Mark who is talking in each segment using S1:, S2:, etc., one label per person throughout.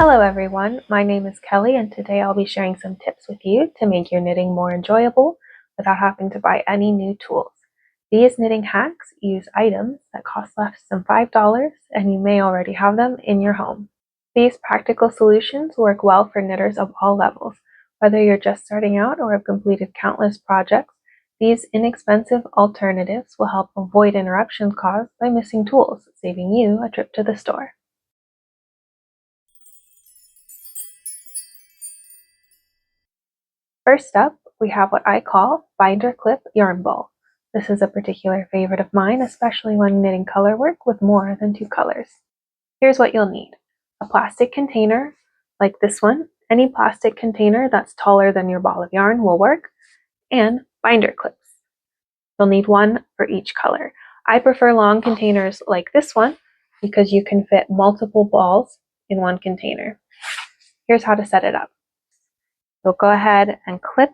S1: Hello everyone, my name is Kelly and today I'll be sharing some tips with you to make your knitting more enjoyable without having to buy any new tools. These knitting hacks use items that cost less than $5 and you may already have them in your home. These practical solutions work well for knitters of all levels. Whether you're just starting out or have completed countless projects, these inexpensive alternatives will help avoid interruptions caused by missing tools, saving you a trip to the store. First up, we have what I call binder clip yarn ball. This is a particular favorite of mine, especially when knitting color work with more than 2 colors. Here's what you'll need. A plastic container, like this one. Any plastic container that's taller than your ball of yarn will work, and binder clips. You'll need one for each color. I prefer long containers like this one because you can fit multiple balls in one container. Here's how to set it up. You'll go ahead and clip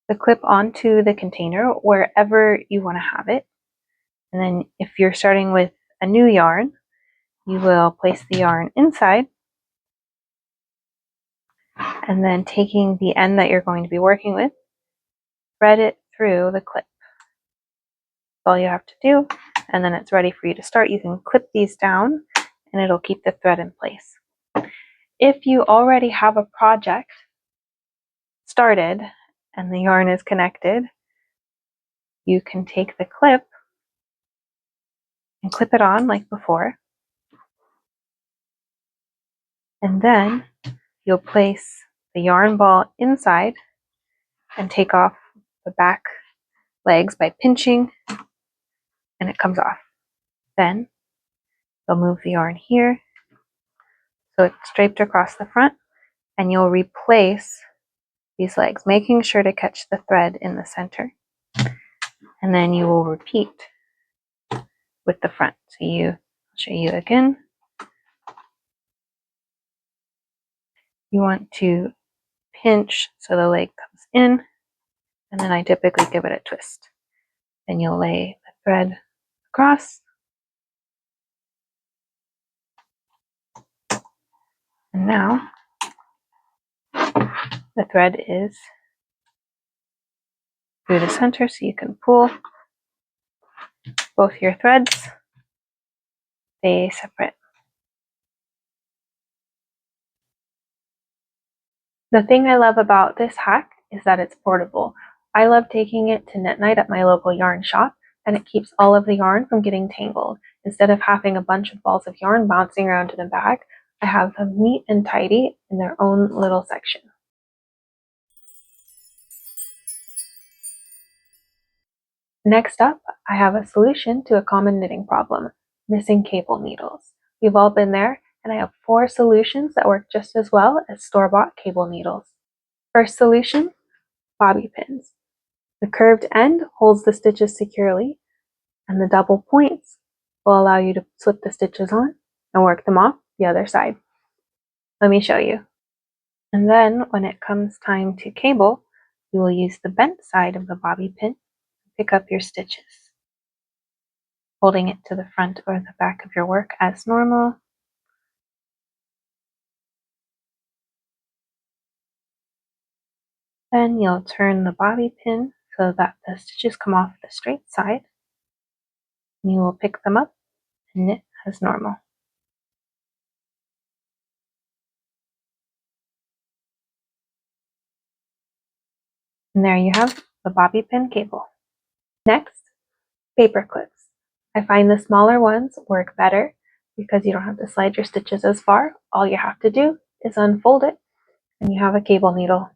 S1: the clip onto the container wherever you want to have it. And then if you're starting with a new yarn, you will place the yarn inside and then taking the end that you're going to be working with, thread it through the clip. That's all you have to do, and then it's ready for you to start. You can clip these down and it'll keep the thread in place. If you already have a project started and the yarn is connected, you can take the clip and clip it on like before. And then you'll place the yarn ball inside and take off the back legs by pinching, and it comes off. Then you'll move the yarn here so it's draped across the front, and you'll replace these legs, making sure to catch the thread in the center. And then you will repeat with the front. So I'll show you again. You want to pinch so the leg comes in, and then I typically give it a twist. Then you'll lay the thread across, and now the thread is through the center, so you can pull both your threads, stay separate. The thing I love about this hack is that it's portable. I love taking it to knit night at my local yarn shop, and it keeps all of the yarn from getting tangled. Instead of having a bunch of balls of yarn bouncing around in a bag, I have them neat and tidy in their own little section. Next up, I have a solution to a common knitting problem: missing cable needles. We've all been there, and I have 4 solutions that work just as well as store-bought cable needles. First solution, bobby pins. The curved end holds the stitches securely, and the double points will allow you to slip the stitches on and work them off the other side. Let me show you. And then when it comes time to cable, you will use the bent side of the bobby pin to pick up your stitches, holding it to the front or the back of your work as normal. Then you'll turn the bobby pin so that the stitches come off the straight side. And you will pick them up and knit as normal. And there you have the bobby pin cable. Next, paper clips. I find the smaller ones work better because you don't have to slide your stitches as far. All you have to do is unfold it and you have a cable needle.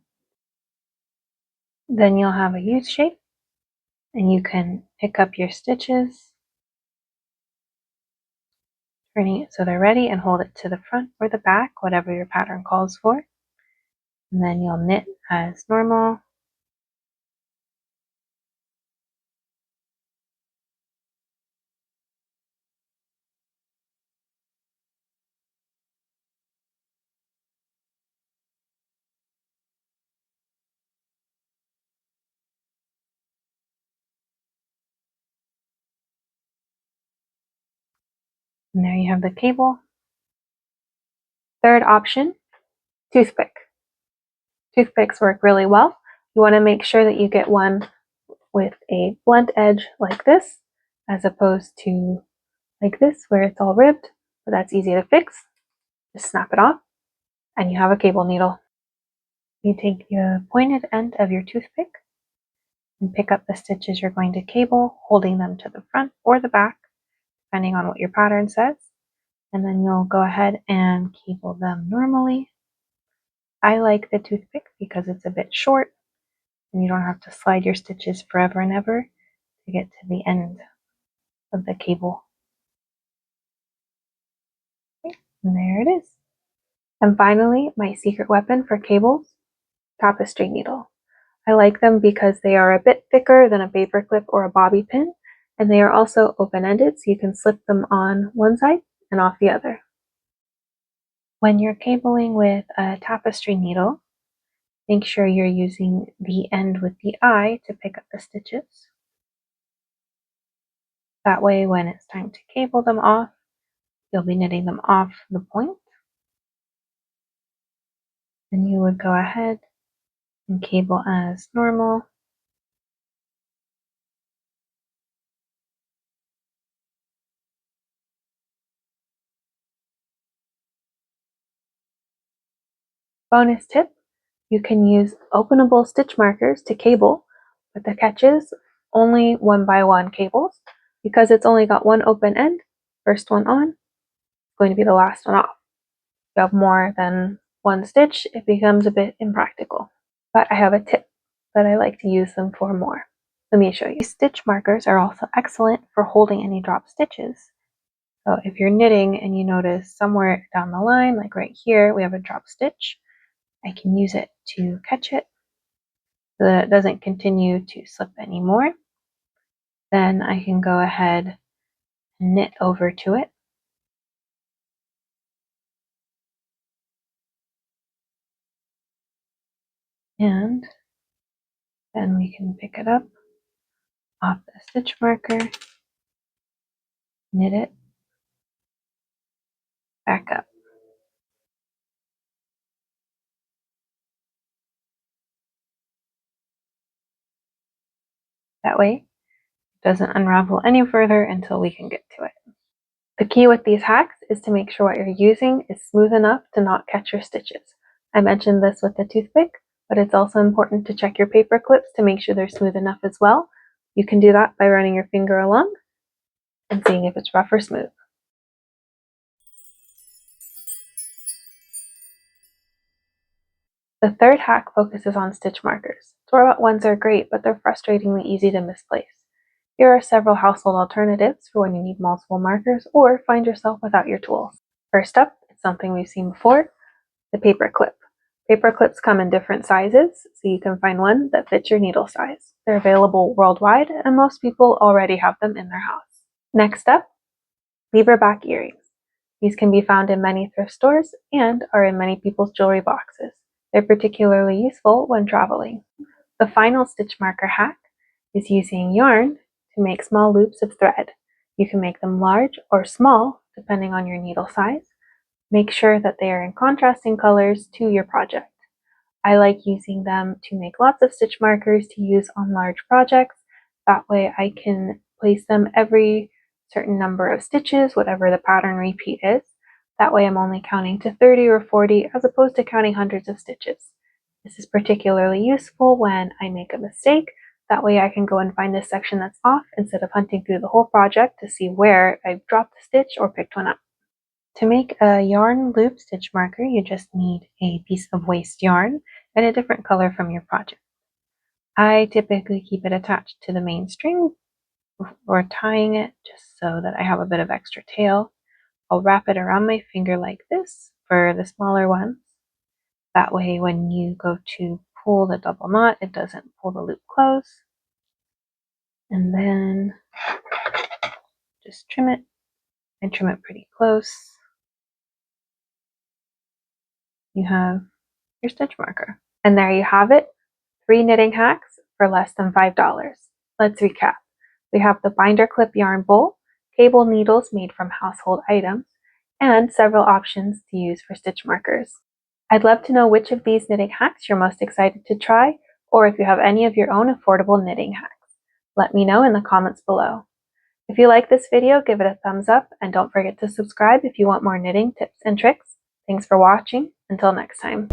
S1: Then you'll have a U shape and you can pick up your stitches, turning it so they're ready, and hold it to the front or the back, whatever your pattern calls for. And then you'll knit as normal. And there you have the cable. Third option, toothpick. Toothpicks work really well. You want to make sure that you get one with a blunt edge like this, as opposed to like this where it's all ribbed, but that's easy to fix. Just snap it off and you have a cable needle. You take the pointed end of your toothpick and pick up the stitches you're going to cable, holding them to the front or the back, depending on what your pattern says. And then you'll go ahead and cable them normally. I like the toothpick because it's a bit short and you don't have to slide your stitches forever and ever to get to the end of the cable. Okay, and there it is. And finally, my secret weapon for cables, tapestry needle. I like them because they are a bit thicker than a paper clip or a bobby pin, and they are also open-ended, so you can slip them on one side and off the other. When you're cabling with a tapestry needle, make sure you're using the end with the eye to pick up the stitches. That way, when it's time to cable them off, you'll be knitting them off the point. And you would go ahead and cable as normal. Bonus tip, you can use openable stitch markers to cable, but the catch is only 1x1 cables. Because it's only got one open end, first one on, going to be the last one off. If you have more than one stitch, it becomes a bit impractical. But I have a tip that I like to use them for more. Let me show you. These stitch markers are also excellent for holding any dropped stitches. So if you're knitting and you notice somewhere down the line, like right here, we have a drop stitch, I can use it to catch it so that it doesn't continue to slip anymore. Then I can go ahead and knit over to it. And then we can pick it up off the stitch marker, knit it back up. That way, it doesn't unravel any further until we can get to it. The key with these hacks is to make sure what you're using is smooth enough to not catch your stitches. I mentioned this with the toothpick, but it's also important to check your paper clips to make sure they're smooth enough as well. You can do that by running your finger along and seeing if it's rough or smooth. The third hack focuses on stitch markers. Store-bought ones are great, but they're frustratingly easy to misplace. Here are several household alternatives for when you need multiple markers or find yourself without your tools. First up, it's something we've seen before, the paper clip. Paper clips come in different sizes, so you can find one that fits your needle size. They're available worldwide, and most people already have them in their house. Next up, lever back earrings. These can be found in many thrift stores and are in many people's jewelry boxes. They're particularly useful when traveling. The final stitch marker hack is using yarn to make small loops of thread. You can make them large or small, depending on your needle size. Make sure that they are in contrasting colors to your project. I like using them to make lots of stitch markers to use on large projects. That way I can place them every certain number of stitches, whatever the pattern repeat is. That way I'm only counting to 30 or 40 as opposed to counting hundreds of stitches. This is particularly useful when I make a mistake. That way I can go and find this section that's off instead of hunting through the whole project to see where I've dropped a stitch or picked one up. To make a yarn loop stitch marker, you just need a piece of waste yarn and a different color from your project. I typically keep it attached to the main string or tying it just so that I have a bit of extra tail. I'll wrap it around my finger like this for the smaller ones. That way when you go to pull the double knot, it doesn't pull the loop close. And then just trim it and trim it pretty close. You have your stitch marker. And there you have it, 3 knitting hacks for less than $5. Let's recap. We have the binder clip yarn bowl, cable needles made from household items, and several options to use for stitch markers. I'd love to know which of these knitting hacks you're most excited to try, or if you have any of your own affordable knitting hacks. Let me know in the comments below. If you like this video, give it a thumbs up, and don't forget to subscribe if you want more knitting tips and tricks. Thanks for watching. Until next time.